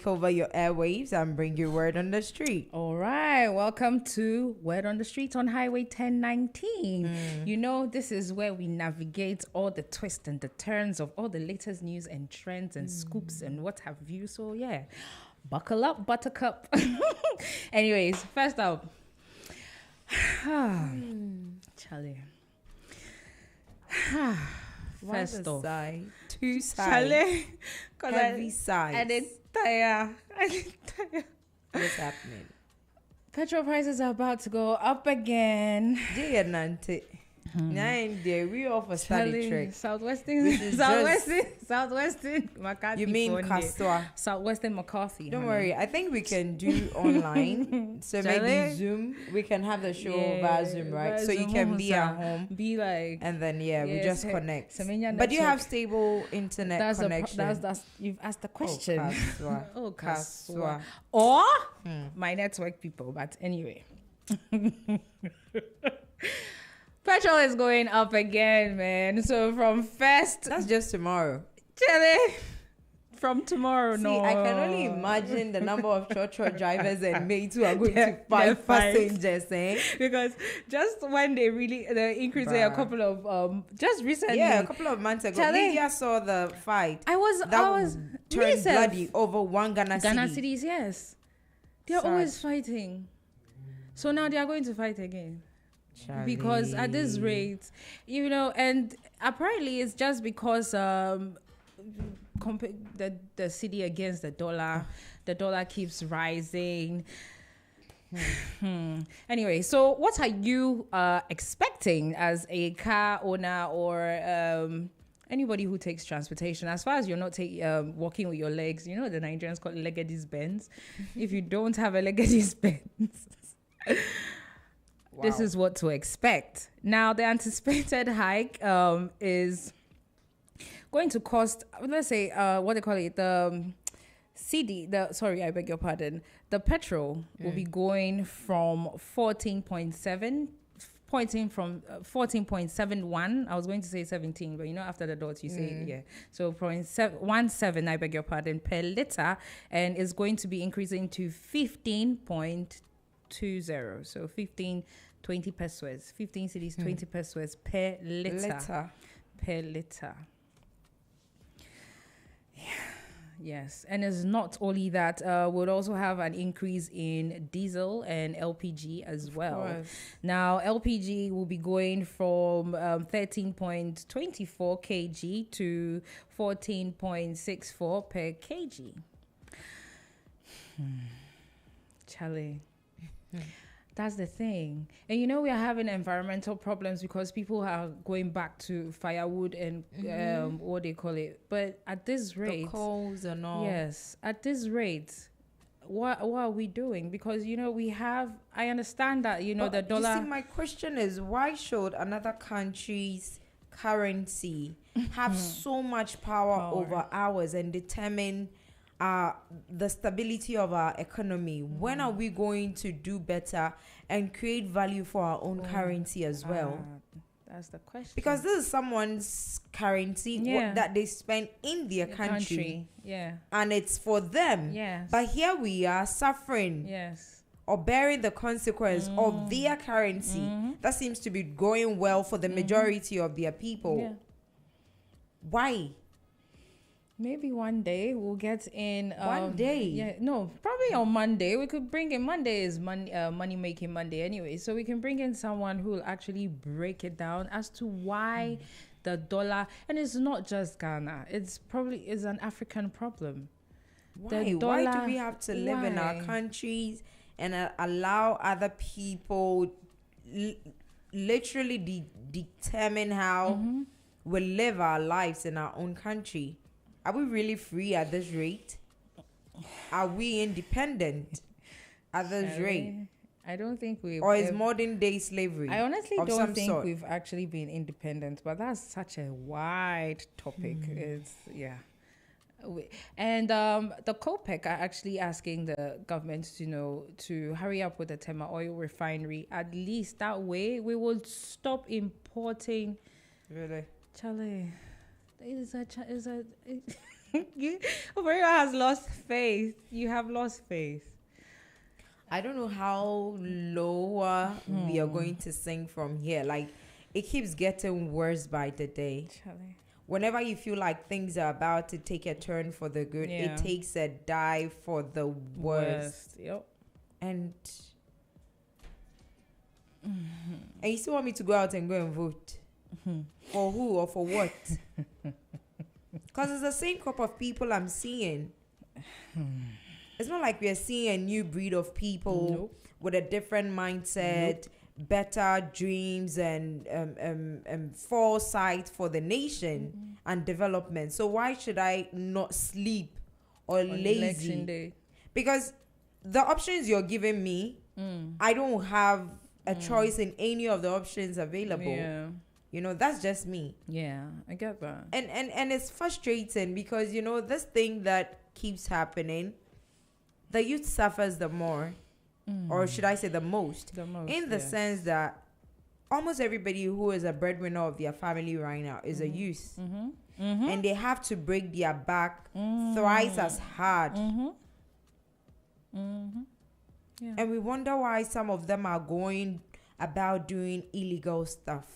take over your airwaves and bring you word on the street. All right, welcome to Word on the Street on Highway 1019. You know, this is where we navigate all the twists and the turns of all the latest news and trends and scoops and what have you. So, yeah, buckle up, buttercup. Anyways, first up, Charlie. First off, side, two sides, Charlie, heavy sides. I didn't tire. What's happening? Petrol prices are about to go up again. Dear Nante, nine day we offer study trick. Southwestern, McCarthy. You mean Kastua? Southwestern McCarthy. Don't worry. I think we can do online. So maybe Zoom. We can have the show via Zoom, right? So you can be at home. Be like, and then we just connect. Semenya But you network. have stable internet connection. That's you've asked the question. Kastua. Oh, Kastua. Or my network people. But anyway. Petrol is going up again, man. So from first, That's just tomorrow. Charlie, from tomorrow, See, no. I can only imagine the number of cho drivers and mates who are going to They're fight fight. passengers, eh? Because just when they increased it a Bruh. couple of just recently. Yeah, a couple of months ago, Charlie, Lydia saw the fight. I was Turned Lisa, bloody over one Ghana Ghana city. cities, yes. They're Sad. always fighting. So now they are going to fight again. Charlie. Because at this rate, you know, and apparently it's just because the city against the dollar keeps rising. Anyway, so what are you expecting as a car owner or anybody who takes transportation? As far as you're not walking with your legs, you know the Nigerians call it Legady's Benz. If you don't have a Legady's Benz, this is what to expect. Now, the anticipated hike is going to cost, let's say, what they call it, the I beg your pardon, the petrol will be going from 14.71. I was going to say 17, but you know, after the dots, you say, So 0.17, I beg your pardon, per liter, and is going to be increasing to 15.20. So 20 pesos. 15 cities, 20 pesos per liter. Per liter. Yeah. Yes. And it's not only that, we'll also have an increase in diesel and LPG as well. Now, LPG will be going from 13.24 kg to 14.64 per kg. Charlie. That's the thing. And you know, we are having environmental problems because people are going back to firewood and what they call it. But at this rate, the coals and all. Yes, at this rate, what are we doing? Because you know, I understand that, you know, the dollar. You see, my question is, why should another country's currency have so much power over ours and determine the stability of our economy? When are we going to do better and create value for our own currency as well? That's the question. Because this is someone's currency that they spend in their country. Yeah. And it's for them. Yes. But here we are suffering. Yes. Or bearing the consequence of their currency that seems to be going well for the majority of their people. Yeah. Why? Maybe one day we'll get in. One day? Yeah, no, probably on Monday. We could bring in, Monday is money making Monday anyway. So we can bring in someone who will actually break it down as to why the dollar, and it's not just Ghana, it's an African problem. Why? Why do we have to live in our countries and allow other people literally determine how we live our lives in our own country? Are we really free at this rate? Are we independent at this rate? I don't think we. Or is modern day slavery? I honestly don't think we've actually been independent, but that's such a wide topic. It's and the COPEC are actually asking the government to hurry up with the Tema oil refinery. At least that way we will stop importing. Really? Charlie, Operia has lost faith. You have lost faith. I don't know how lower we are going to sink from here. Like, it keeps getting worse by the day. Charlie. Whenever you feel like things are about to take a turn for the good, it takes a dive for the worst. Yep. And you still want me to go out and go and vote? For who or for what? Because it's the same crop of people I'm seeing. It's not like we are seeing a new breed of people with a different mindset, better dreams, and foresight for the nation and development. So why should I not sleep or lazy? Election day. Because the options you're giving me, I don't have a choice in any of the options available. Yeah. You know, that's just me. Yeah, I get that. And it's frustrating because, you know, this thing that keeps happening, the youth suffers the more, or should I say the most, in the sense that almost everybody who is a breadwinner of their family right now is a youth. And they have to break their back thrice as hard. Yeah. And we wonder why some of them are going about doing illegal stuff.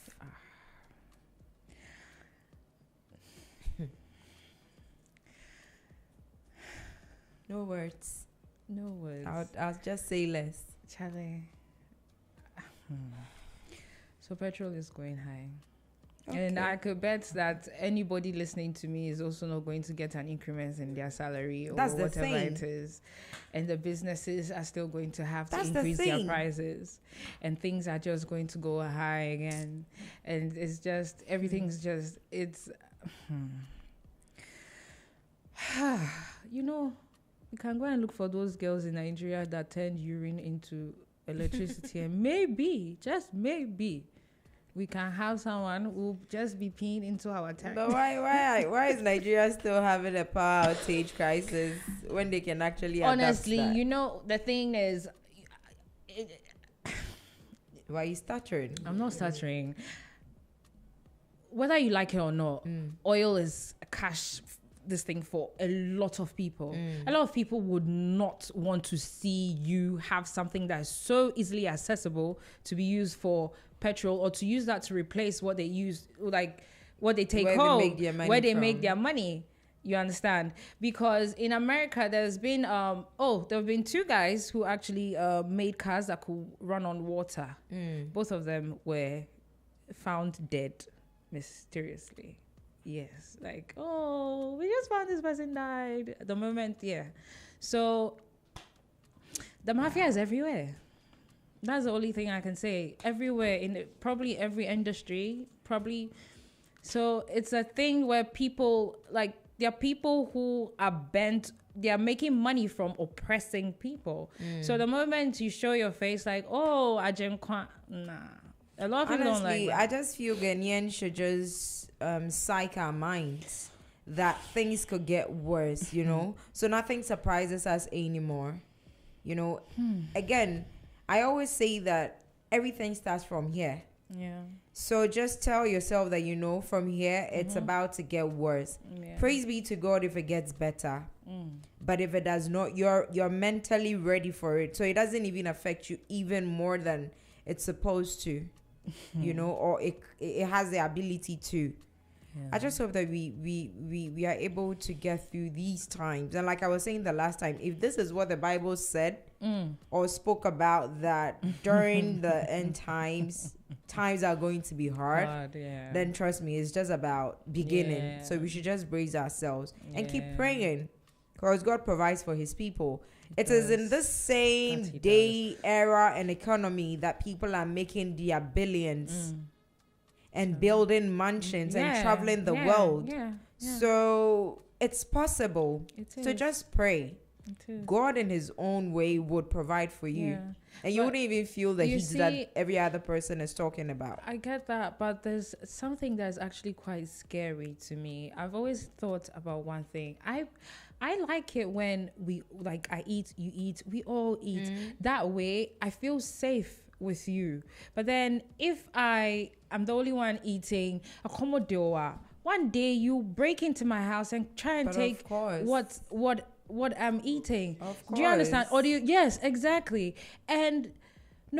No words. No words. I'll just say less. Charlie. So petrol is going high. Okay. And I could bet that anybody listening to me is also not going to get an increment in their salary or That's the whatever thing. it is. And the businesses are still going to have to That's the increase their thing. prices. And things are just going to go high again. And it's just, everything's just, it's, you know, we can go and look for those girls in Nigeria that turned urine into electricity. And maybe, just maybe, we can have someone who will just be peeing into our tank. But why is Nigeria still having a power outage crisis when they can actually Honestly, adapt that? you know, the thing is, Why are you stuttering? I'm not stuttering. Whether you like it or not, oil is a cash this thing for a lot of people. A lot of people would not want to see you have something that is so easily accessible to be used for petrol, or to use that to replace what they use, like what they take home, where they make their money. You understand? Because in America, there's been there have been two guys who actually made cars that could run on water. Both of them were found dead mysteriously. Yes, like, oh, we just found this person died. At the moment, yeah. So the mafia is everywhere. That's the only thing I can say. Everywhere, in probably every industry, probably. So it's a thing where people, like, there are people who are bent, they are making money from oppressing people. So the moment you show your face like, oh, Ajenkwa, nah. A lot of people don't like that. I just feel Ghanaians should just psych our minds that things could get worse, you know? So nothing surprises us anymore. You know, again, I always say that everything starts from here. Yeah. So just tell yourself that, you know, from here, it's about to get worse. Yeah. Praise be to God if it gets better. But if it does not, you're mentally ready for it. So it doesn't even affect you even more than it's supposed to, you know, or it has the ability to. Yeah. I just hope that we are able to get through these times. And like I was saying the last time, if this is what the Bible said or spoke about, that during the end times are going to be hard, then trust me, it's just about beginning. Yeah. So we should just brace ourselves and keep praying, because God provides for his people. It is in this same day, era, and economy that people are making their billions and building mansions and traveling the world. So it's possible. So just pray. God in his own way would provide for you. And you wouldn't even feel the heat that every other person is talking about. I get that, but there's something that's actually quite scary to me. I've always thought about one thing. I like it when we, like, I eat, you eat, we all eat. That way, I feel safe with you. But then if I'm the only one eating, one one day you break into my house and try and But take of course. what I'm eating. Of Do you understand? course. Or do you? Yes, exactly. And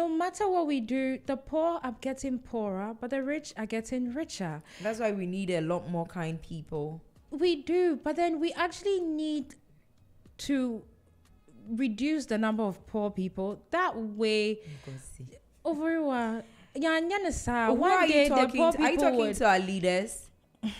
no matter what we do, the poor are getting poorer, but the rich are getting richer. That's why we need a lot more kind people. We do, but then we actually need to reduce the number of poor people. That way, over Who are one you day the talking poor to? Are you people talking would. to our leaders?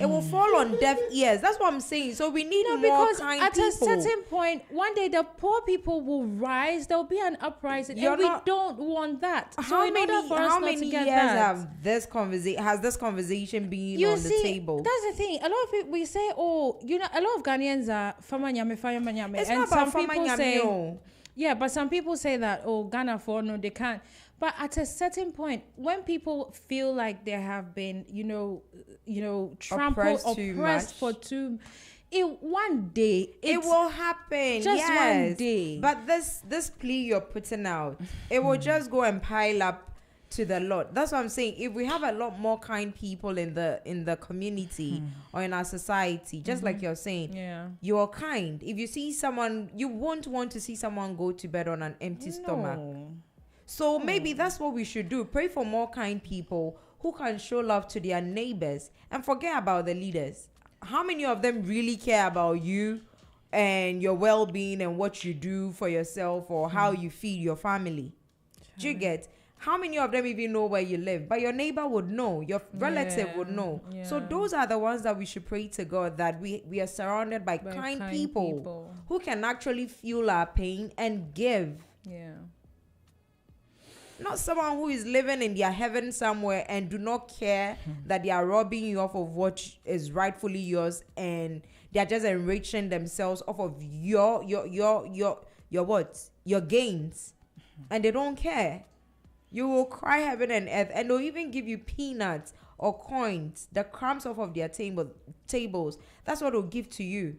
It will fall on deaf ears. That's what I'm saying. So we need No, more because kind at people. a certain point, one day the poor people will rise. There'll be an uprising, You're and we not- don't want that. So How in order many, for us how not many to years get that, have this conversation? Has this conversation been you on see, the table? that's the thing. A lot of people we say, oh, you know, a lot of Ghanaians are fama nyame, It's and not some about Fama people say, Nyamio. yeah, but some people say that, oh, Ghana for no, they can't. But at a certain point, when people feel like they have been, trampled, Oppressed too oppressed for much. one day, It will happen. just yes. one day. But this plea you're putting out, it will just go and pile up to the Lord. That's what I'm saying. If we have a lot more kind people in the community or in our society, just like you're saying, Yeah. you're kind. If you see someone, you won't want to see someone go to bed on an empty stomach. No. So maybe that's what we should do. Pray for more kind people who can show love to their neighbors and forget about the leaders. How many of them really care about you and your well-being and what you do for yourself or how you feed your family? Do you get? How many of them even know where you live? But your neighbor would know, your relative would know. So yeah. those are the ones that we should pray to God, that we are surrounded by kind people who can actually feel our pain and give. Yeah. Not someone who is living in their heaven somewhere and do not care that they are robbing you off of what is rightfully yours, and they are just enriching themselves off of your what? Your gains. And they don't care. You will cry heaven and earth, and they'll even give you peanuts or coins, the crumbs off of their tables. That's what they'll give to you.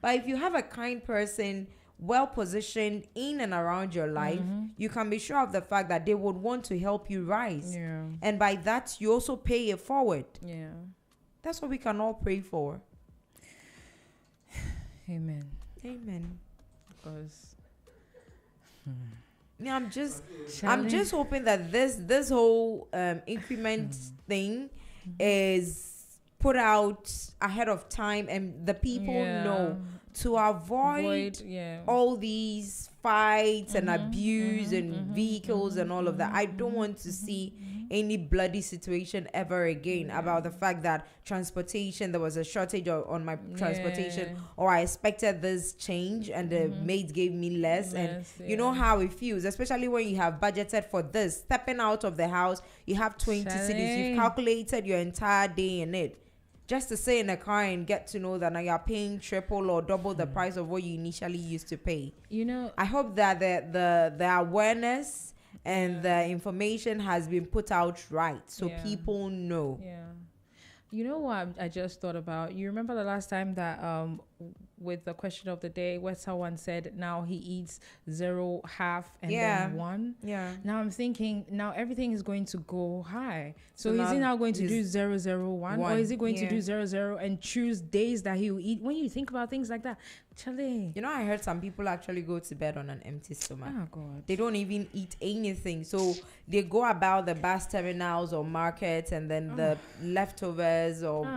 But if you have a kind person well positioned in and around your life, you can be sure of the fact that they would want to help you rise. Yeah. And by that, you also pay it forward. Yeah. That's what we can all pray for. Amen. Amen. Because Yeah, I'm just hoping that this whole increment thing is put out ahead of time, and the people know to avoid all these fights and abuse and vehicles and all of that. I don't want to see any bloody situation ever again about the fact that transportation, there was a shortage on my transportation, or I expected this change and the maids gave me less. And you know how it feels, especially when you have budgeted for this. Stepping out of the house, you have 20 cities, you've calculated your entire day in it. Just to stay in a car and get to know that now you're paying triple or double the price of what you initially used to pay. You know, I hope that the awareness and the information has been put out right, so people know. Yeah. You know what I just thought about? You remember the last time that with the question of the day where someone said now he eats 0, half, and then 1? Yeah. Now I'm thinking now everything is going to go high. So So is he now now going to do 0, 0, 1? Or is he going to do 0, 0 and choose days that he will eat? When you think about things like that, Charlie. You know, I heard some people actually go to bed on an empty stomach. Oh God. They don't even eat anything. So they go about the bus terminals or markets, and then the leftovers, or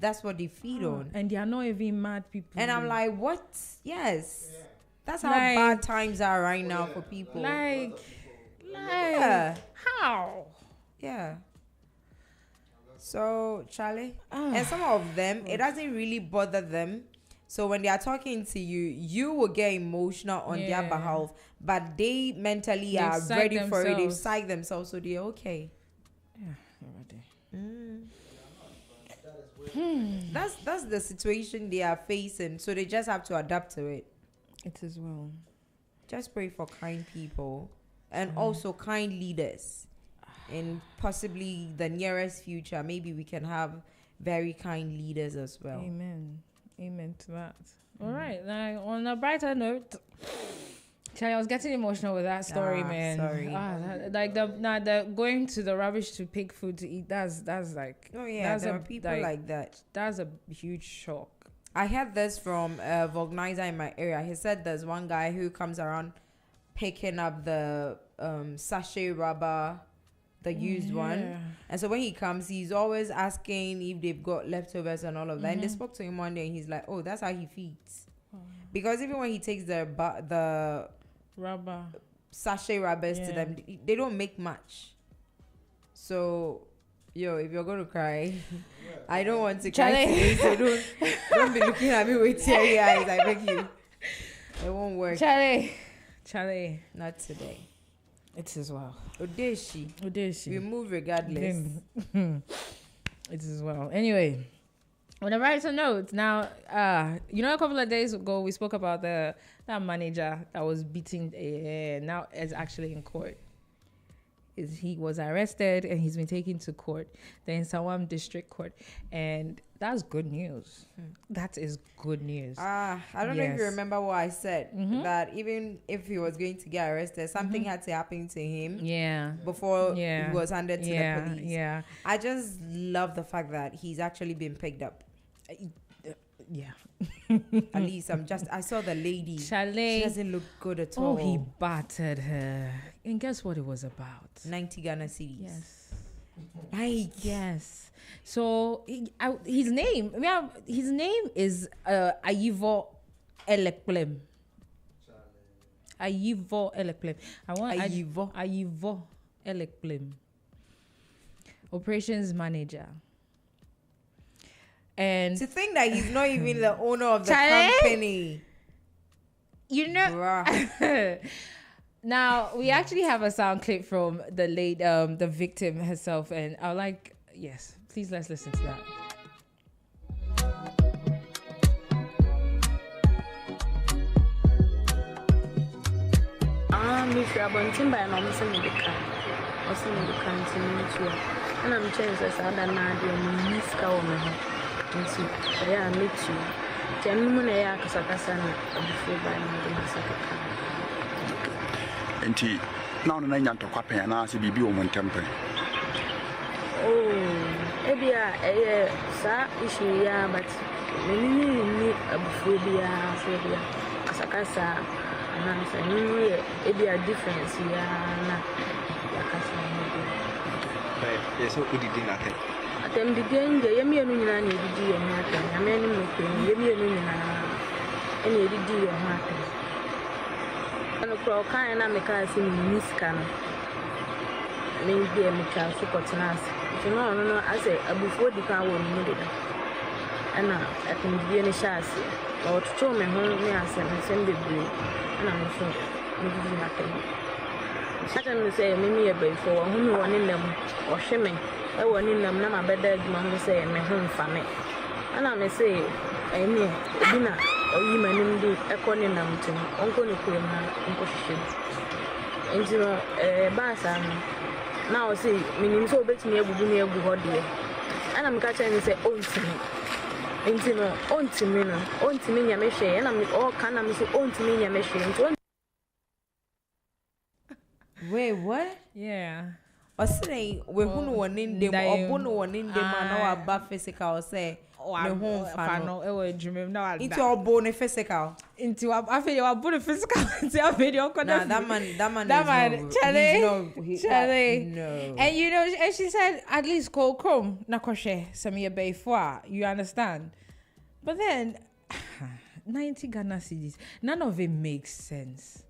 that's what they feed on. And they are not even mad people. And I'm like, what? Yes. That's how Like- bad times are right now for people. Yeah. How? Yeah. So, Charlie, and some of them, it doesn't really bother them. So when they are talking to you, you will get emotional on their behalf, but they mentally They've are psyched ready for it. They've themselves. psyched themselves, so they're okay. That's the situation they are facing. So they just have to adapt to it. It is well. Just pray for kind people and also kind leaders. In possibly the nearest future, maybe we can have very kind leaders as well. Amen. Amen to that. All right. Now, on a brighter note, Charlie, I was getting emotional with that story, man. Sorry. The going to the rubbish to pick food to eat. That's like. Oh yeah, there are people like that. That's a huge shock. I had this from a Vulcanizer in my area. He said there's one guy who comes around picking up the sachet rubber, the used one. And so when he comes, he's always asking if they've got leftovers and all of that. And they spoke to him one day and he's like, oh, that's how he feeds. Because even when he takes the rubber sachet rubbers to them, they don't make much. So... Yo, if you're going to cry, I don't want to cry today, so don't be looking at me with teary eyes. I beg you. It won't work. Charlie. Not today. It is well. Odeshi. We move regardless. It is well. Anyway, on a brighter note, now, a couple of days ago, we spoke about that manager that was beating now is actually in court. He was arrested and he's been taken to court, the Nsawam District Court, and that's good news. That is good news. I don't know if you remember what I said, that even if he was going to get arrested, something had to happen to him before he was handed to the police. I just love the fact that he's actually been picked up. At least I saw the lady. She doesn't look good at all. Oh, he battered her. And guess what it was about? 90 Ghana cedis. Yes. So his name is Ayivo Elekplem. Ayivo Elekplem. Ayivo Elekplem. Operations manager. And to think that he's not even the owner of the company. Now we actually have a sound clip from the victim herself, and I would like, please let's listen to that. Nti ya metu temu na ya kasakasa na abufu ba na de masakaka nti na ono na nyanto kwapen na ase bibi o montempe ebia sa issue ya but ni abufu bia so bia kasakasa na sa ni ebia difference ya na yakasa ni so udidi na te atem di genge yemienu nyina na edidi ye ho atem amenu mekwe yemienu nyina ene edidi ye ho atem ano kro kan na meka asi ni miska no mengi e meka support na asi tino no ase abufuo di kan wo ni de ana atem di ne shaasi o tutu me ho ni ase me sem bebre ana me so ni di na tem satan me say me me e bai fo wo hu ni woni nam o hwe I want in them, Nama Beda, Mamma say, my home family. And I may say, I mean, dinner, or you may do a corner mountain, Uncle Nicola, Uncle Ship. And you know, Bassam now see, meaning so bet me a good near Buhodia. And I'm catching and say, own to me. And you know, own to me, and I'm all kind of own to me, machine. Wait, what? Yeah. Say we who one in them or bono one in them and our bad physical say the home fan. Into our bone physical. Into I feel your bone physical. Video. That man. Charlie. No. And and she said at least call Chrome Nakoshe Samia Bay for you understand. But then 90 Ghana cedis. None of it makes sense.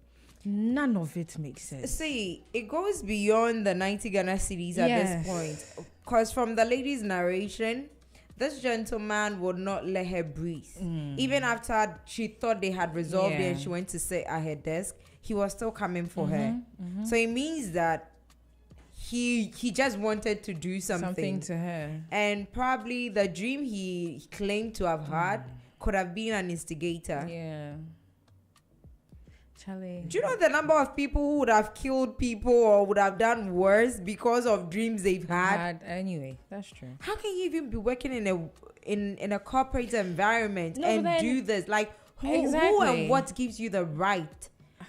None of it makes sense. See, it goes beyond the 90 Ghana cedis at this point. Because from the lady's narration, this gentleman would not let her breathe. Even after she thought they had resolved it and she went to sit at her desk, he was still coming for her. So it means that he just wanted to do something to her. And probably the dream he claimed to have had could have been an instigator. Yeah. Charlie. Do you know the number of people who would have killed people or would have done worse because of dreams they've had? Anyway, that's true. How can you even be working in a corporate environment and do this? Like, who and what gives you the right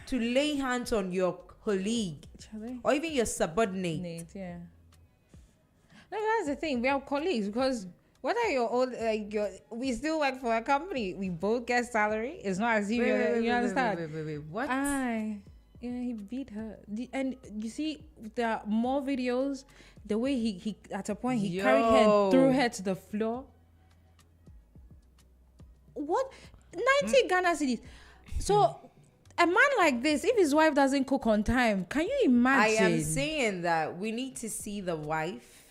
to lay hands on your colleague or even your subordinate. Yeah. No, that's the thing. We are colleagues because whether you're old, we still work for a company. We both get salary. It's not as if you understand. Wait. What? Yeah, he beat her. And you see, there are more videos. The way he at a point he carried her and threw her to the floor. What? 90 Ghana cedis. So a man like this, if his wife doesn't cook on time, can you imagine? I am saying that we need to see the wife.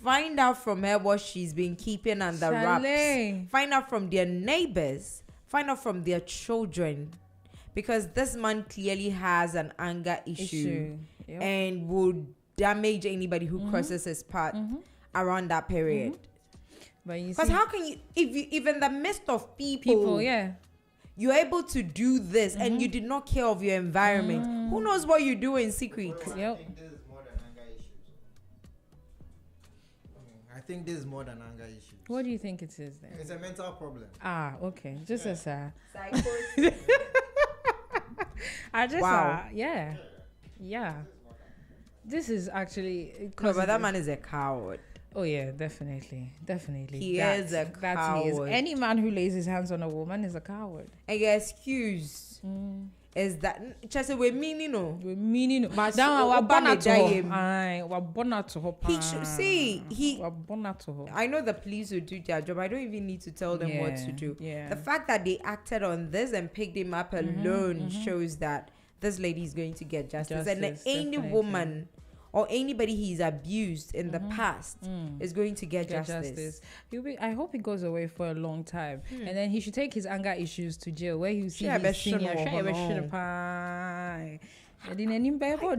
Find out from her what she's been keeping under wraps. Find out from their neighbors. Find out from their children. Because this man clearly has an anger issue. Yep. And would damage anybody who crosses his path around that period. Because how can you, if in the midst of people, you're able to do this and you did not care of your environment, who knows what you do in secret? I think this is more than anger issues. What do you think it is then? It's a mental problem. Okay. Just as a psychosis. Yeah. This is actually no, but that man is a coward. Oh yeah, definitely. He is a coward. Any man who lays his hands on a woman is a coward. And your excuse is that just we meaning no. We meaning no. We're born to her. He should see we're born to her. I know the police will do their job. I don't even need to tell them what to do. Yeah. The fact that they acted on this and picked him up alone shows that this lady is going to get justice. And any woman or anybody he's abused in the past is going to get justice. I hope he goes away for a long time. And then he should take his anger issues to jail where you see his senior.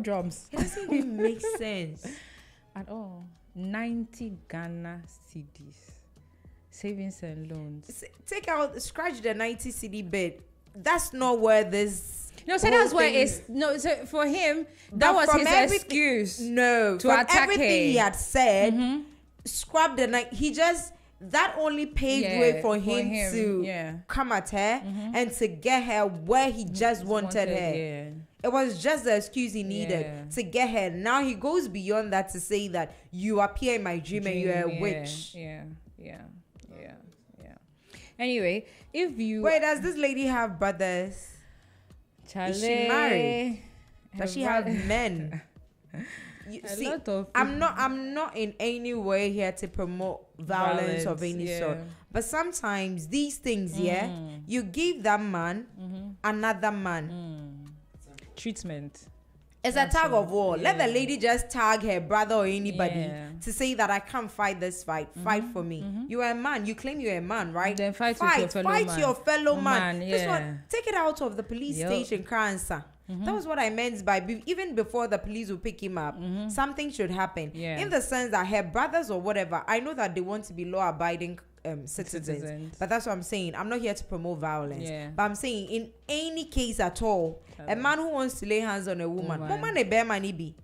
Drums. It doesn't even make sense. At all. 90 Ghana cedis. Savings and loans. Scratch the 90 CD bit. That's not where this... No, so that's where it's... No, so for him, that was his excuse. No, to attack everything he had said, scrap the night. He just... That only paved way for him to come at her and to get her where he just wanted her. Yeah. It was just the excuse he needed to get her. Now he goes beyond that to say that you appear in my dream and you're a witch. Yeah. Anyway, if you... Wait, does this lady have brothers? Is she married? Does she have men? I'm not in any way here to promote violence of any sort. But sometimes these things, you give that man another man treatment. It's a tag of war. Let the lady just tag her brother or anybody to say that I can't fight this fight. Fight for me. You are a man. You claim you're a man, right? Then fight your fellow man. This one, take it out of the police station, Kransa. That was what I meant by even before the police will pick him up, something should happen. In the sense that her brothers or whatever, I know that they want to be law-abiding citizens. But that's what I'm saying. I'm not here to promote violence. But I'm saying in any case at all, a man who wants to lay hands on a woman, woman a bear money be.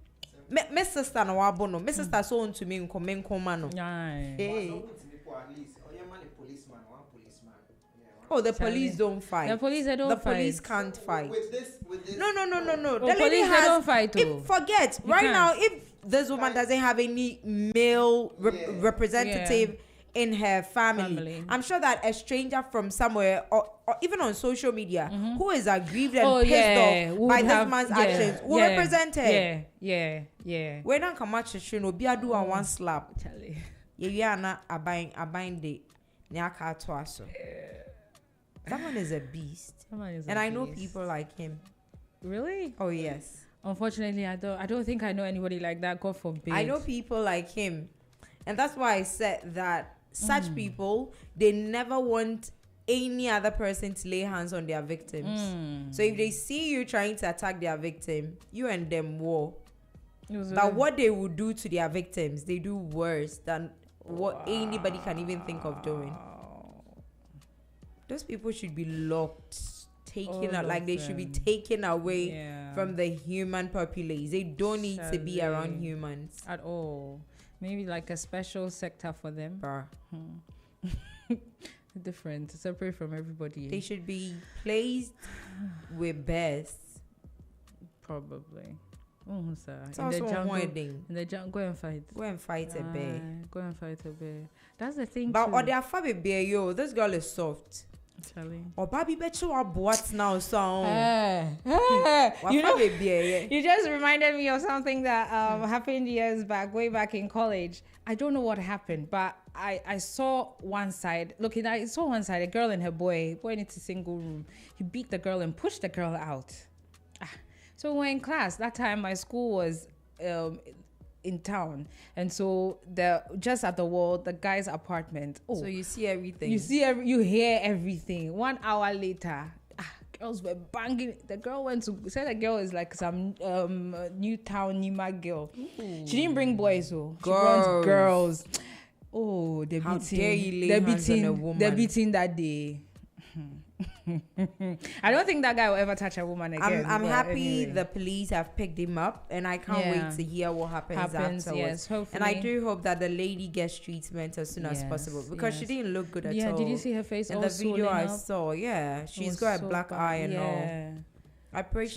My sister no wabono. My sister so on to me nko Hey. Oh, the police don't fight. The police don't fight. The police can't fight. With this. No. The police don't fight. Forget right now. If this woman doesn't have any male representative in her family, I'm sure that a stranger from somewhere or even on social media who is aggrieved and pissed off by this man's actions will represent her. Yeah. We're not come much no be a do one slap. Yeah, na abine de nyaka twaso. Someone is a beast. And I know people like him. Really? Oh yes. Unfortunately, I don't think I know anybody like that. God forbid. I know people like him. And that's why I said that such people, they never want any other person to lay hands on their victims. So if they see you trying to attack their victim, you and them war. But what they would do to their victims, they do worse than what anybody can even think of doing. Those people should be locked, taken out, like they should be taken away from the human populace. They don't need to be around humans at all. Maybe like a special sector for them. different, separate from everybody. They should be placed with bears. Probably. Oh, sir. It's also a wedding. In the jungle, go and fight. Go and fight a bear. Go and fight a bear. That's the thing. But too. or they are far bear, yo. This girl is soft. Charlie. Or baby bet you are what now, so. You know, bear, you just reminded me of something that happened years back, way back in college. I don't know what happened, but I saw one side. I saw one side, a girl and her boy into single room. He beat the girl and pushed the girl out. So we're in class. That time my school was in town, and so just at the wall, the guy's apartment. Oh, so you see everything. You hear everything. 1 hour later, girls were banging. The girl said the girl is like some Newtown Nima girl. Ooh. She didn't bring boys, so she brought girls. Oh, they're beating that day. I don't think that guy will ever touch a woman again. I'm happy anyway. The police have picked him up, and I can't wait to hear what happens afterwards. Yes, hopefully. And I do hope that the lady gets treatment as soon as possible, because she didn't look good at all. Yeah, did you see her face? In the video I saw, she's got a black eye and all. I pray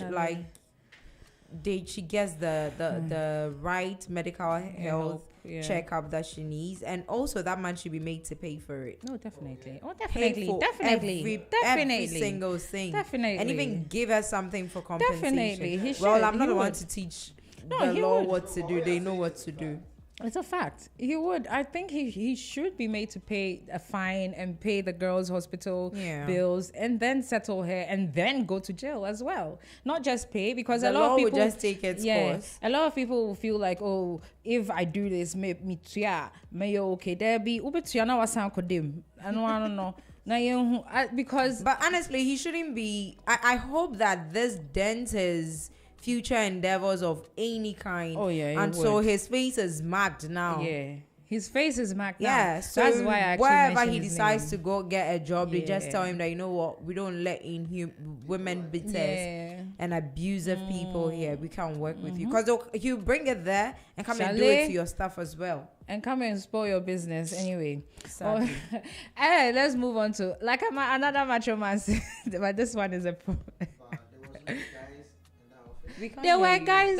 she gets the right medical health checkup that she needs, and also that man should be made to pay for it. No, definitely. Definitely. Every single thing. Definitely. And even give her something for compensation. Definitely. He should. Well, I'm not the one to teach the law what to do. They know what to do. It's a fact. He would. I think he should be made to pay a fine and pay the girl's hospital bills, and then settle her, and then go to jail as well. Not just pay, because a lot of people would just take its course. A lot of people will feel like, oh, if I do this, may okay. There be I don't know. Because, but honestly, he shouldn't be. I hope that this dents his future endeavors of any kind. And so his face is marked now. His face is marked now. Yeah, so that's why I actually wherever he his decides name. to go get a job, they just tell him that, you know what, we don't let in women beaters and abusive people here. We can't work with you, because you bring it there and come and do it to your stuff as well. And come and spoil your business anyway. Exactly. Hey, let's move on to another macho man, but this one is a. There were guys.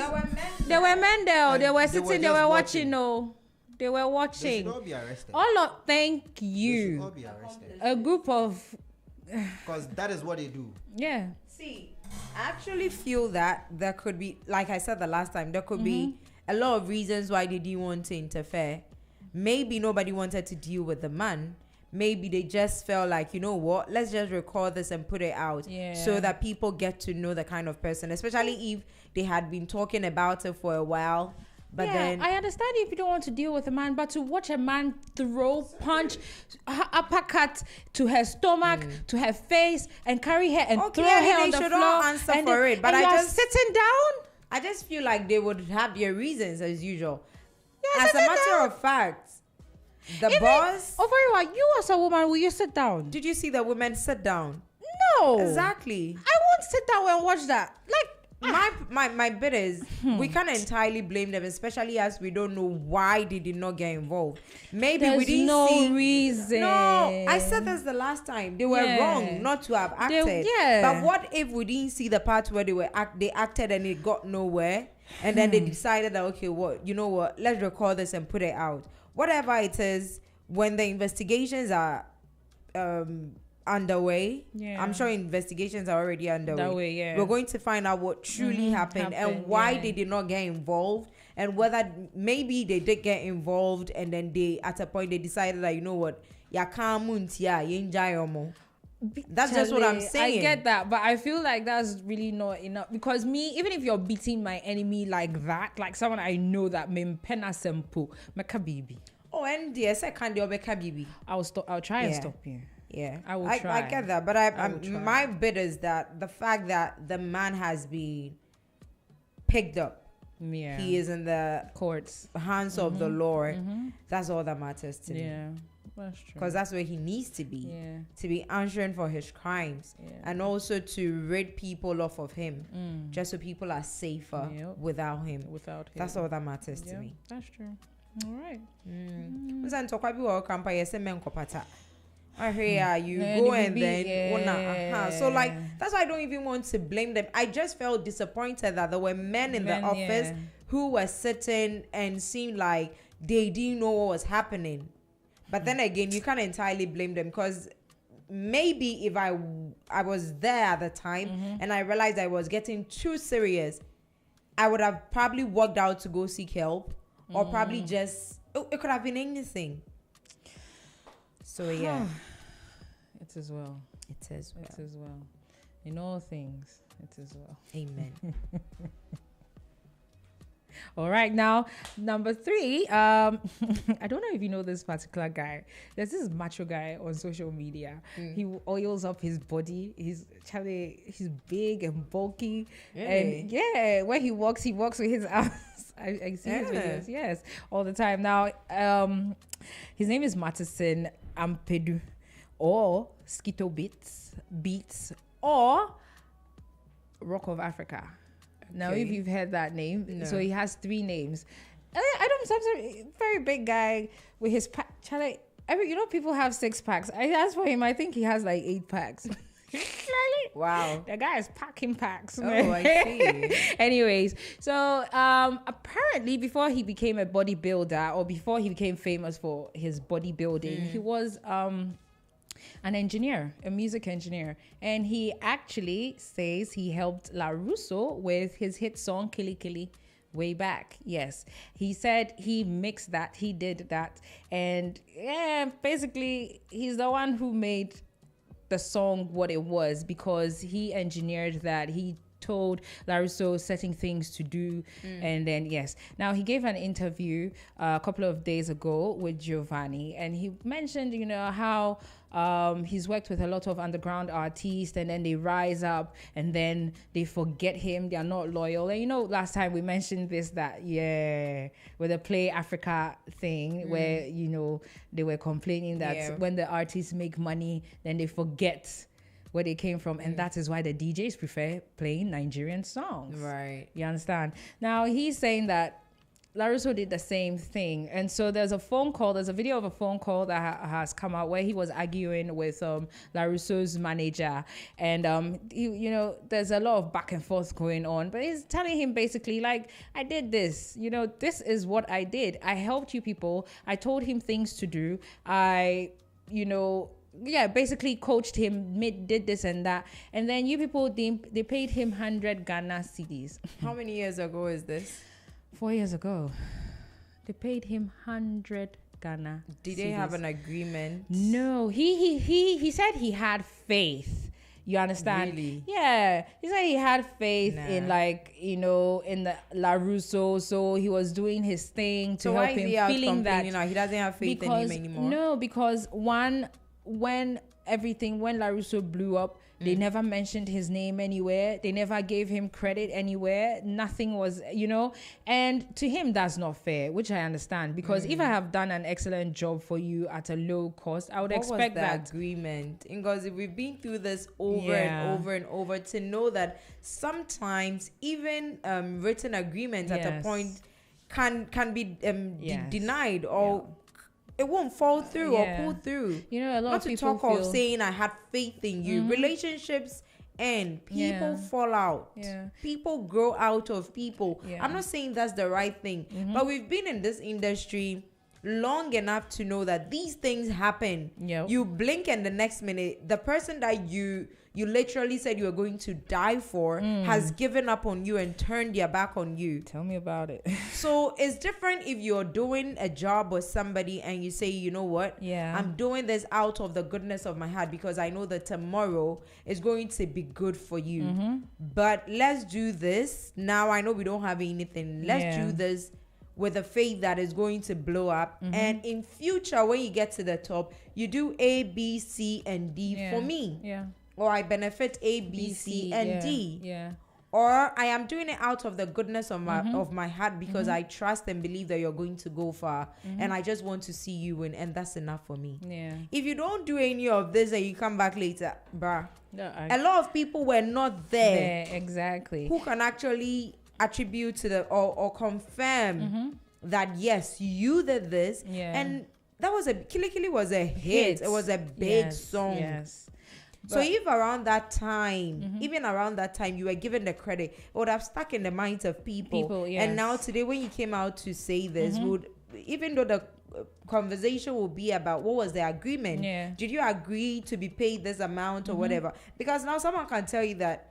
There were men there. They were sitting. They were watching. No, they were watching. They should all be arrested. Thank you. They should all be arrested. A group of. Because that is what they do. Yeah. See, I actually feel that there could be, like I said the last time, there could be a lot of reasons why they didn't want to interfere. Maybe nobody wanted to deal with the man. Maybe they just felt like, you know what, let's just record this and put it out so that people get to know the kind of person, especially if they had been talking about it for a while. But then I understand if you don't want to deal with a man, but to watch a man throw, punch, uppercut to her stomach, to her face, and carry her and throw her on the floor, all answer for it. But I just sitting down. I just feel like they would have their reasons as usual. Yeah, as a matter of fact, the boss. You as a woman, will you sit down? Did you see the women sit down? No. Exactly. I won't sit down and watch that. My bit is we can't entirely blame them, especially as we don't know why they did not get involved. Maybe we didn't see reason. No, I said this the last time. They were wrong not to have acted. But what if we didn't see the part where they acted and it got nowhere, and then they decided that, okay, you know what, let's record this and put it out. Whatever it is, when the investigations are underway, I'm sure investigations are already underway. We're going to find out what truly happened and why they did not get involved, and whether maybe they did get involved and then at a point they decided that, you know what, that's just what I'm saying. I get that, but I feel like that's really not enough, because even if you're beating my enemy like that, like someone I know that pena sempo mekabibi. Oh, and yes, I can't do mekabibi. I'll try and stop you. Yeah, I will try. I get that, but my bit is that the fact that the man has been picked up, he is in the courts, hands of the Lord. That's all that matters to me. Yeah, that's true. Because that's where he needs to be answering for his crimes, and also to rid people off of him, just so people are safer without him. That's all that matters to me. That's true. All right. I hear you Yeah, go the and BB, then so like that's why I don't even want to blame them. I just felt disappointed that there were men in the office who were sitting and seemed like they didn't know what was happening. But then again, you can't entirely blame them because maybe if I was there at the time and I realized I was getting too serious, I would have probably walked out to go seek help or probably just it could have been anything. So yeah. It is well. It is well. It is well. In all things, it is well. Amen. All right, now number 3. I don't know if you know this particular guy. There's this macho guy on social media. He oils up his body. He's big and bulky, and when he walks with his arms. I see his videos, yes, all the time. Now, his name is Mattison Ampedu, or Skito Beats, or Rock of Africa. Now, if you've heard that name, so he has 3 names. I don't. Sometimes very big guy with his pack. People have 6 packs. I asked for him. I think he has like 8 packs. Wow, the guy is packing packs. Oh, I see. Anyways, so apparently before he became a bodybuilder, or before he became famous for his bodybuilding, he was an engineer, a music engineer, and he actually says he helped La Russo with his hit song Kili Kili way back. Yes, he said he mixed that, he did that, and basically he's the one who made the song what it was because he engineered that. He told La Russo certain things to do, and then now he gave an interview a couple of days ago with Giovanni, and he mentioned how he's worked with a lot of underground artists, and then they rise up and then they forget him, they are not loyal. And last time we mentioned this, that with the Play Africa thing, where they were complaining that when the artists make money, then they forget where they came from, and that is why the DJs prefer playing Nigerian songs. Right. You understand? Now he's saying that La Russo did the same thing, and so there's a video of a phone call that has come out where he was arguing with La Russo's manager, and there's a lot of back and forth going on, but he's telling him basically like, I did this, this is what I did. I helped you people. I told him things to do. Basically coached him, did this and that, and then you people they paid him 100 Ghana cedis. How many years ago is this? 4 years ago. They paid him 100 Ghana. Did they have an agreement? No, he said he had faith. You understand? Really? Yeah. He said he had faith in in the La Russo, so he was doing his thing to help him, feeling that he doesn't have faith in him anymore. No, because when La Russo blew up, they never mentioned his name anywhere. They never gave him credit anywhere. Nothing was, and to him, that's not fair, which I understand, because if I have done an excellent job for you at a low cost, I would expect that agreement. Because if we've been through this over and over and over, to know that sometimes even written agreements at a point can be denied, or it won't fall through or pull through. A lot Not of to people talk of saying I had faith in you. Relationships end. People fall out. People grow out of people. I'm not saying that's the right thing, but we've been in this industry long enough to know that these things happen. You blink and the next minute, the person that you literally said you were going to die for has given up on you and turned their back on you. Tell me about it. So it's different if you're doing a job with somebody and you say, you know what? I'm doing this out of the goodness of my heart because I know that tomorrow is going to be good for you. But let's do this. Now I know we don't have anything. Let's do this with a faith that is going to blow up. And in future, when you get to the top, you do A, B, C, and D for me. Or I benefit A, B, C, and D. Or I am doing it out of the goodness of my heart because I trust and believe that you're going to go far. And I just want to see you win. And that's enough for me. If you don't do any of this and you come back later, bruh. A lot of people were not there. Exactly. Who can actually attribute to the or confirm that yes, you did this. And that was Kili Kili was a hit. It was a big song. Yes. So if around that time, even around that time, you were given the credit, it would have stuck in the minds of people. And now today, when you came out to say this, even though the conversation will be about what was the agreement, did you agree to be paid this amount or whatever? Because now someone can tell you that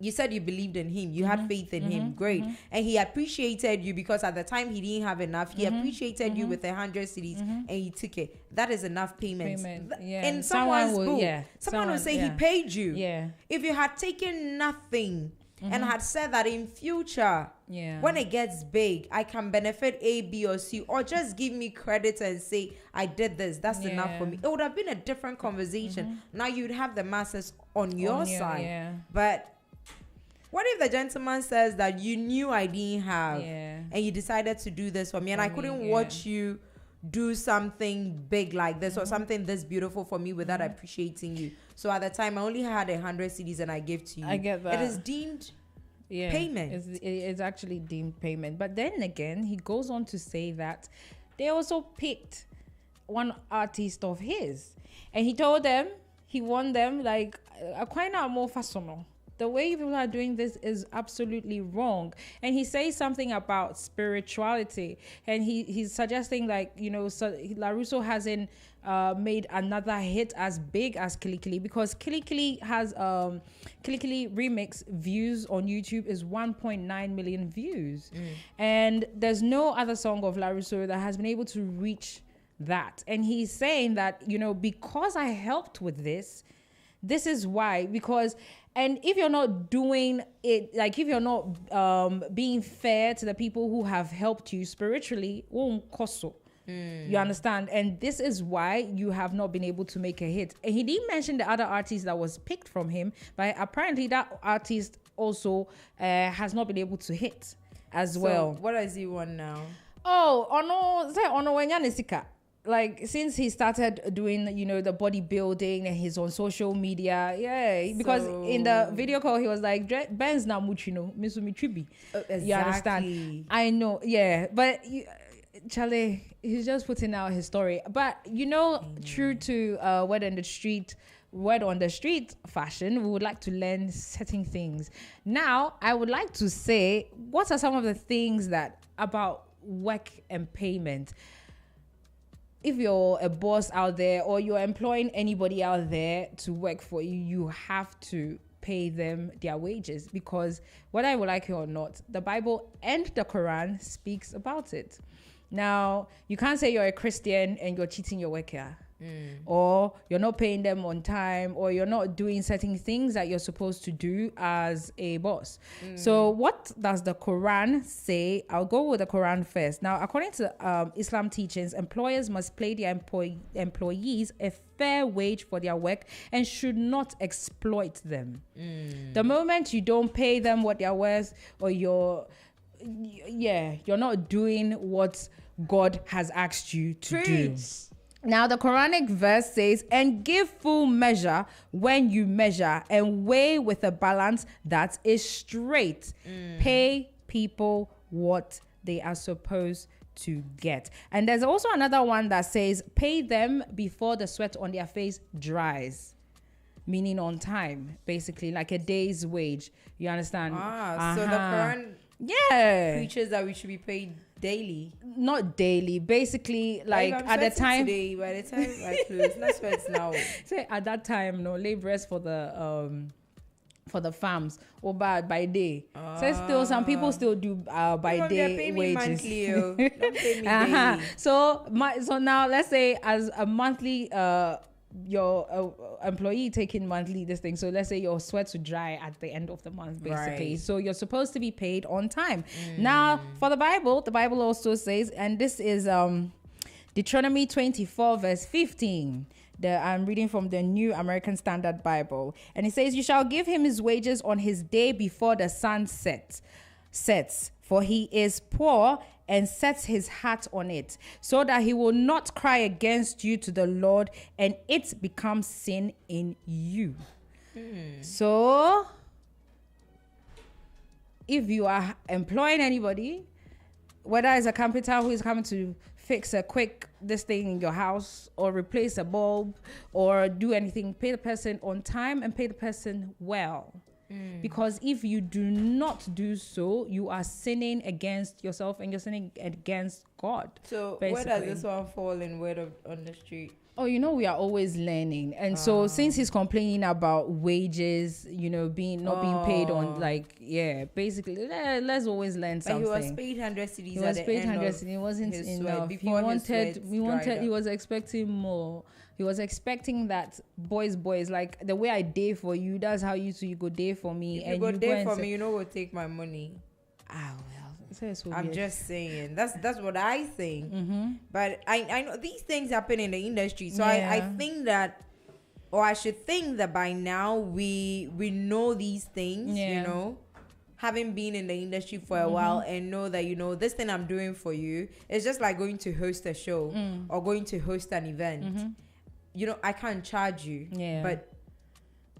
you said you believed in him, you had faith in him, great, and he appreciated you because at the time he didn't have enough. He appreciated you with 100 cedis and he took it. That is enough payment. In someone's book, someone will say he paid you. If you had taken nothing and had said that in future, when it gets big, I can benefit A, B, or C, or just give me credit and say I did this. That's enough for me. It would have been a different conversation. Now you'd have the masses on your side, but. What if the gentleman says that you knew I didn't have and you decided to do this for me and I couldn't watch you do something big like this or something this beautiful for me without appreciating you? So at the time, I only had 100 CDs and I gave to you. I get that. It is deemed payment. It's actually deemed payment. But then again, he goes on to say that they also picked one artist of his. And he told them, he warned them, like, quite not more fashion. The way people are doing this is absolutely wrong. And he says something about spirituality. And he's suggesting, like, you know, so LaRusso hasn't made another hit as big as Kili Kili, because Kili Kili has Kili Kili remix views on YouTube is 1.9 million views. And there's no other song of LaRusso that has been able to reach that. And he's saying that, you know, because I helped with this is why, because... And if you're not doing it, like if you're not being fair to the people who have helped you spiritually, you understand? And this is why you have not been able to make a hit. And he didn't mention the other artist that was picked from him, but apparently that artist also has not been able to hit as well. What does he want now? Like, since he started doing, you know, the bodybuilding and he's on social media, because in the video call he was like, Ben's na muchino, misumi tribi. Exactly. You understand? I know, but Charlie, he's just putting out his story. But you know, true to word on the street fashion, we would like to learn certain things. Now, I would like to say, what are some of the things that about work and payment? If you're a boss out there or you're employing anybody out there to work for you, you have to pay them their wages, because whether I would like it or not, the Bible and the Quran speaks about it. Now, you can't say you're a Christian and you're cheating your worker. Or you're not paying them on time, or you're not doing certain things that you're supposed to do as a boss. So what does the Quran say? I'll go with the Quran first. Now, according to Islam teachings, employers must pay their employees a fair wage for their work and should not exploit them. The moment you don't pay them what they're worth, or you're not doing what God has asked you to do. Now, the Quranic verse says, and give full measure when you measure, and weigh with a balance that is straight. Pay people what they are supposed to get. And there's also another one that says, pay them before the sweat on their face dries. Meaning on time, basically, like a day's wage. You understand? So the Quran preaches that we should be paid daily. Not daily, basically, like at the time. Today, by the time I close, that's where it's now. Say at that time, no laborers for the farms or by day. So still, some people still do by day wages. Don't pay me daily. So now let's say as a monthly your employee taking monthly this thing, so let's say your sweat to dry at the end of the month, basically, right. So you're supposed to be paid on time. Now for the Bible also says, and this is Deuteronomy 24 verse 15. I'm reading from the New American Standard Bible, and it says, you shall give him his wages on his day before the sun sets, for he is poor and sets his heart on it, so that he will not cry against you to the Lord, and it becomes sin in you. So if you are employing anybody, whether it's a carpenter who is coming to fix a quick this thing in your house or replace a bulb or do anything, pay the person on time and pay the person well. Because if you do not do so, you are sinning against yourself and you're sinning against God. So basically. where does this one fall in Word on the Street? Oh, we are always learning. And so since he's complaining about wages, not being paid on, basically, let's always learn But something. he was paid 100 cedis. He was paid 100 cedis. It wasn't enough. He was expecting more. He was expecting that boys, like the way I dare for you, that's how you go dare for me. If you go dare for me, we'll take my money. I'm just saying. That's what I think. But I know these things happen in the industry. So I think that, or I should think that by now we know these things, having been in the industry for a while and know that, this thing I'm doing for you is just like going to host a show or going to host an event. I can't charge you, but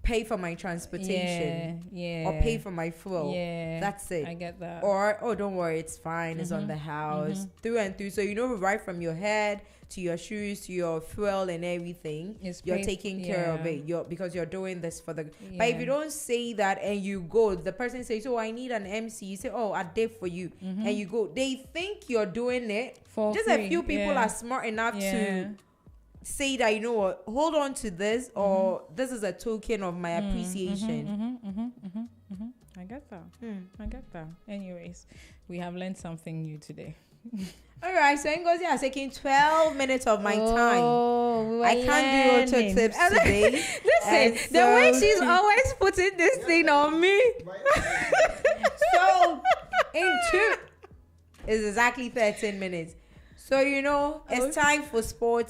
pay for my transportation or pay for my fuel. That's it. I get that. Or don't worry, it's fine, it's on the house, through and through. So right from your head to your shoes to your fuel and everything, you're taking care of it. Because you're doing this for the but if you don't say that and you go, the person says, I need an MC, you say, I did for you, and you go, they think you're doing it for just free. A few people are smart enough to say that, hold on to this, or this is a token of my appreciation. I get that. Anyways, we have learned something new today. All right, so Ngozi has taken 12 minutes of my time. I can't do auto tips today. Listen, the way she's always putting this thing on me. So, in 2 is exactly 13 minutes. So, it's time for sports